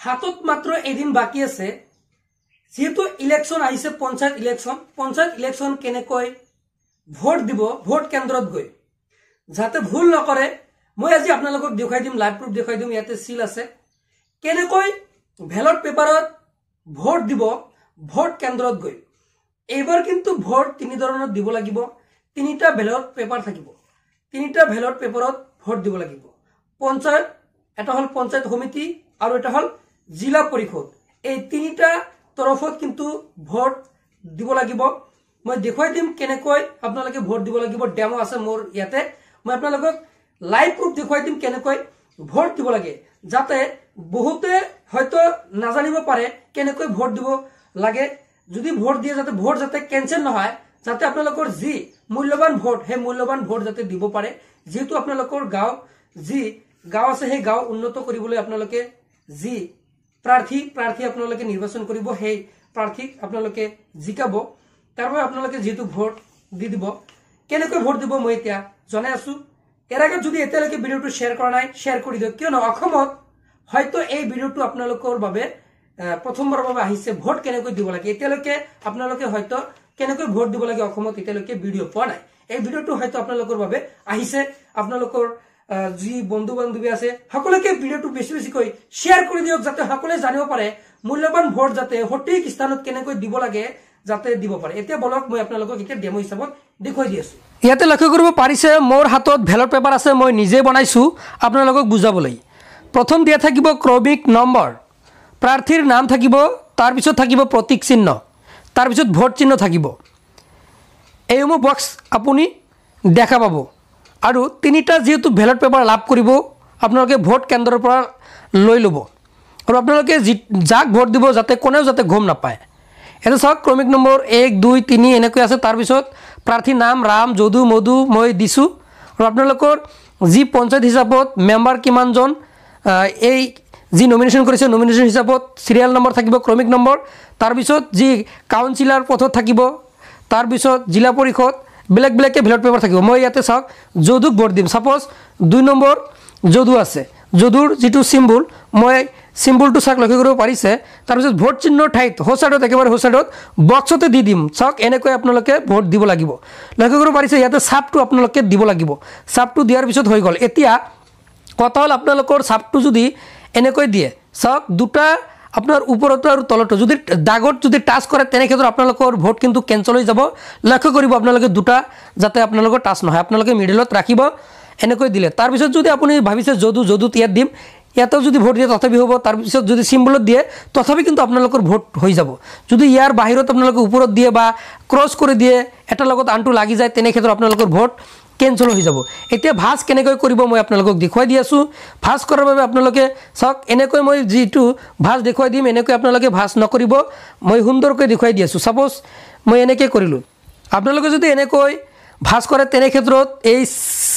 হাতত মাত্ৰ এদিন বাকি আছে যেহেতু ইলেকশন আহিছে পঞ্চায়ত ইলেকশন কেনেকৈ ভোট দিব ভোট কেন্দ্ৰত গৈ যাতে ভুল নকৰে মই আজি আপোনালোকক দেখাই দিম লাইভ প্ৰুফ দেখাই দিম ইয়াতে সিল আছে কেনেকৈ ব্যালট পেপাৰত ভোট দিব ভোট কেন্দ্ৰত গৈ এইবাৰ কিন্তু ভোট তিনি ধৰণৰ দিব লাগিব তিনিটা ব্যালট পেপাৰ থাকিব তিনিটা ব্যালট পেপাৰত ভোট দিব লাগিব পঞ্চায়ত এটা হল পঞ্চায়ত সমিতি আৰু এটা হল জিলা পৰিষদ এই তিনিটা তৰফত কিন্তু ভোট দিব লাগিব মই দেখাই দিম কেনেকৈ আপোনালোকে ভোট দিব লাগিব ডেমো আছে মোৰ ইয়াতে মই আপোনালোকক লাইভ প্ৰুফ দেখাই দিম কেনেকৈ ভোট দিব লাগে যাতে বহুতে হয়তো নাজানিব পাৰে কেনেকৈ ভোট দিব লাগে যদি ভোট দিয়ে যাতে ভোট যাতে কেনসেল নহয় যাতে আপোনালোকৰ যি মূল্যবান ভোট হে মূল্যবান ভোট যাতে দিব পাৰে যেহেতু আপোনালোকৰ গাঁও যি গাঁও আছে হে গাঁও উন্নত কৰিবলৈ আপোনালোকে যি প্ৰাৰ্থী আপোনালোকে নিৰ্বাচন কৰিব সেই প্ৰাৰ্থীক আপোনালোকে জিকাব তাৰবাবে আপোনালোকে যেহেতু ভোট দি দিব কেনেকৈ ভোট দিব মই এতিয়া জনাই আছো এর আগে যদি এতিয়ালৈকে ভিডিওটো শেয়ার কৰা নাই শেয়াৰ কৰি দিও কিয়নো অসমত হয়তো এই ভিডিওটো আপোনালোকৰ বাবে প্ৰথমবাৰৰ বাবে আহিছে ভোট কেনেকৈ দিব লাগে এতিয়ালৈকে আপোনালোকে হয়তো কেনেকৈ ভোট দিব লাগে অসমত এতিয়ালৈকে ভিডিও পোৱা নাই এই ভিডিওটো হয়তো আপোনালোকৰ বাবে আহিছে আপোনালোকৰ যি বন্ধু বান্ধৱী আছে সকলোকে ভিডিওটো বেছি বেছিকৈ শেয়াৰ কৰি দিওক যাতে সকলোৱে জানিব পাৰে মূল্যবান ভোট যাতে সঠিক স্থানত কেনেকৈ দিব লাগে যাতে দিব পাৰে এতিয়া বলক মই আপোনালোকক এটা ডেমো হিচাপত দেখাই দি আছো ইয়াতে লক্ষ্য কৰিব পাৰিছে মোৰ হাতত ব্যালট পেপাৰ আছে মই নিজে বনাইছো আপোনালোকক বুজাবলৈ প্ৰথম দিয়া থাকিব ক্ৰমিক নম্বৰ প্ৰাৰ্থীৰ নাম থাকিব তাৰ পিছত থাকিব প্ৰতীক চিহ্ন তাৰ পিছত ভোট চিহ্ন থাকিব এইসমূহ বক্স আপুনি দেখা পাব আৰু তিনিটা যেহেতু ব্যালট পেপাৰ লাভ কৰিব আপোনালোকে ভোট কেন্দ্ৰৰ পৰা লৈ ল'ব আৰু আপোনালোকে যাক ভোট দিব যাতে কোনেও যাতে গম নাপায় এটা চাওক ক্ৰমিক নম্বৰ 1 2 3 এনেকৈ আছে তাৰ পিছত প্ৰাৰ্থীৰ নাম ৰাম যদু মধু মই দিছো আৰু আপোনালোকৰ যি পঞ্চায়ত হিচাপত মেম্বাৰ কিমানজন এই যি নমিনেশ্যন কৰিছে নমিনেশ্যন হিচাপত সিৰিয়াল নম্বৰ থাকিব ক্ৰমিক নম্বৰ তাৰ পিছত যি কাউন্সিলৰ পথত থাকিব তাৰ পিছত জিলা পৰিষদ ব্লেক ব্লেকে ব্যালট পেপাৰ থাকিব মই ইয়াতে চাওক যদুক ভোট দিম সাপোজ 2 নম্বৰ যদু আছে যদুৰ যেটো সিম্বল মই সিম্বলটো চাক লক্ষ্য কৰিব পাৰিছে তাৰ পিছত ভোট চিহ্নৰ ঠাইত হোসাডত একেবাৰে হোসাডত বক্সতে দি দিম চাওক এনেকৈ আপোনালোকে ভোট দিব লাগিব লক্ষ্য কৰিব পাৰিছে ইয়াতে ছাপটো আপোনালোকে দিব লাগিব ছাপটো দিয়াৰ পিছত হৈ গল এতিয়া কথা হল আপোনালোকৰ ছাপটো যদি এনেকৈ দিয়ে চাওক দুটা আপোনাৰ ওপৰতো আৰু তলতো যদি দাগত যদি টাচ কৰে তেনে ক্ষেত্ৰত আপোনালোকৰ ভোট কিন্তু কেনসেল হৈ যাব লক্ষ্য কৰিব আপোনালোকে দুটা যাতে আপোনালোকৰ টাচ নহয় আপোনালোকে মিডলত ৰাখিব এনেকৈ দিলে তাৰ পিছত যদি আপুনি ভাবিছে যদু তিয়াত দিম ইয়াতো যদি ভোট দিয়ে তথাপি হ'ব তাৰ পিছত যদি সিম্বলত দিয়ে তথাপি কিন্তু আপোনালোকৰ ভোট হৈ যাব যদি ইয়াৰ বাহিৰত আপোনালোকে ওপৰত দিয়ে বা ক্ৰস কৰি দিয়ে এটা লগত আনটো লাগি যায় তেনে ক্ষেত্ৰত আপোনালোকৰ ভোট কেনসেল হৈ যাব এতিয়া ভাজ কেনেকৈ কৰিব মই আপোনালোকক দেখাই দি আছো ভাজ কৰাৰ বাবে আপোনালোকে চাওক এনেকৈ মই যেটো ভাজ দেখাই দিম এনেকৈ আপোনালোকে ভাজ নকৰিব মই সুন্দৰকৈ দেখাই দি আছো সাপোজ মই এনেকৈ কৰিলো আপোনালোকে যদি এনেকৈ ভাজ কৰে তেনে ক্ষেত্ৰত এই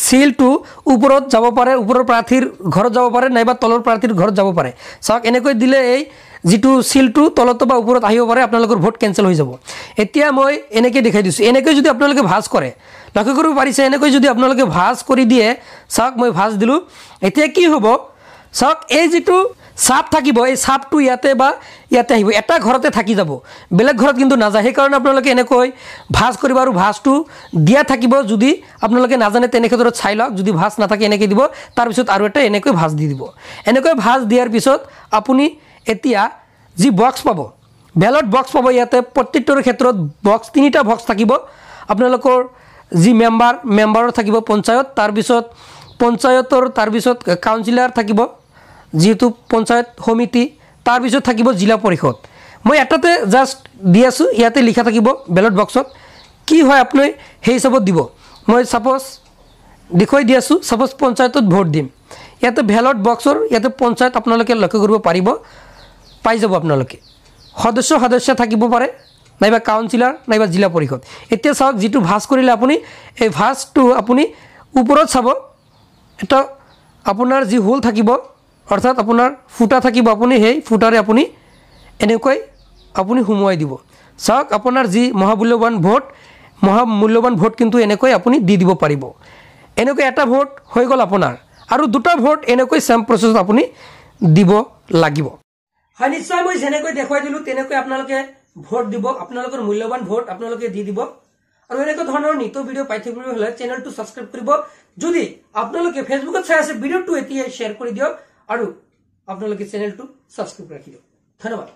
সিলটো ওপৰত যাব পাৰে ওপৰৰ প্ৰাৰ্থীৰ ঘৰত যাব পাৰে নাইবা তলৰ প্ৰাৰ্থীৰ ঘৰত যাব পাৰে চাওক এনেকৈ দিলে এই যেটো সিলটো তলত বা ওপৰত আহিব পাৰে আপোনালোকৰ ভোট কেনসেল হৈ যাব এতিয়া মই এনেকৈ দেখাই দিছো এনেকৈ যদি আপোনালোকে ভাজ কৰে লক্ষ্য কৰিব পাৰিছে এনেকৈ যদি আপোনালোকে ভাজ কৰি দিয়ে চাওক মই ভাজ দিলো এতিয়া কি হ'ব চাওক এই যেটো সাপ থাকিব এই সাপটো ইয়াতে বা ইয়াতে আহিব এটা ঘৰতে থাকি যাব বেলেগ ঘৰত কিন্তু নাযায় সেই কাৰণে আপোনালোকে এনেকৈ ভাজ কৰিব আৰু ভাজটো দিয়া থাকিব যদি আপোনালোকে নাজানে তেনে ক্ষেত্ৰত চাই লওক যদি ভাজ নাথাকে এনেকৈ দিব তাৰ পিছত আৰু এটা এনেকৈ ভাজ দি দিব এনেকৈ ভাজ দিয়াৰ পিছত আপুনি এতিয়া যি বক্স পাব ব্যালট বক্স পাব ইয়াতে প্ৰত্যেকটোৰ ক্ষেত্ৰত বক্স তিনিটা বক্স থাকিব আপোনালোকৰ যি মেম্বাৰৰ থাকিব পঞ্চায়ত তাৰ পিছত পঞ্চায়তৰ তাৰ পিছত কাউন্সিলৰ থাকিব যেহেতু পঞ্চায়ত সমিতি তাৰ পিছত থাকিব জিলা পৰিষদ মই এটাতে জাস্ট দি আছো ইয়াতে লিখা থাকিব ব্যালট বক্সত কি হয় আপুনি সেই হিচাপত দিব মই সাপোজ দেখাই দি আছো সাপোজ পঞ্চায়তত ভোট দিম ইয়াতে ব্যালট বক্সৰ ইয়াতে পঞ্চায়ত আপোনালোকে লক্ষ্য কৰিব পাৰিব পাই যাব আপোনালোকে সদস্য থাকিব পাৰে নাইবা কাউন্সিলৰ নাইবা জিলা পৰিষদ এতিয়া চাওক যেটো ভাজ কৰিলে আপুনি এই ভাজটো আপুনি ওপৰত চাব এটা আপোনাৰ যি হোল থাকিব অৰ্থাৎ আপোনাৰ ফুটা থাকিব আপুনি সেই ফুটাৰে আপুনি এনেকৈ আপুনি হুমুৱাই দিব চাওক আপোনাৰ যি মহামূল্যবান ভোট কিন্তু এনেকৈ আপুনি দি দিব পাৰিব এনেকৈ এটা ভোট হৈ গল আপোনাৰ আৰু দুটা ভোট এনেকৈ সেম প্ৰসেছত আপুনি দিব লাগিব হয় নিশ্চয় মই যেনেকৈ দেখুৱাই দিলো তেনেকৈ আপোনালোকে ভোট দিব, আপোনালোকৰ মূল্যৱান ভোট আপোনালোকে দি দিব। আৰু এনেকুৱা ধৰণৰ নিত্য ভিডিঅ' পাই থাকিবলৈ হলে চেনেলটো সাবস্ক্ৰাইব কৰিব। যদি আপোনালোকে ফেসবুকত চাই আছে ভিডিঅ'টো এতিয়া শ্বেয়াৰ কৰি দিয়ক আৰু আপোনালোকে চেনেলটো সাবস্ক্ৰাইব ৰাখি দিয়ক। ধন্যবাদ।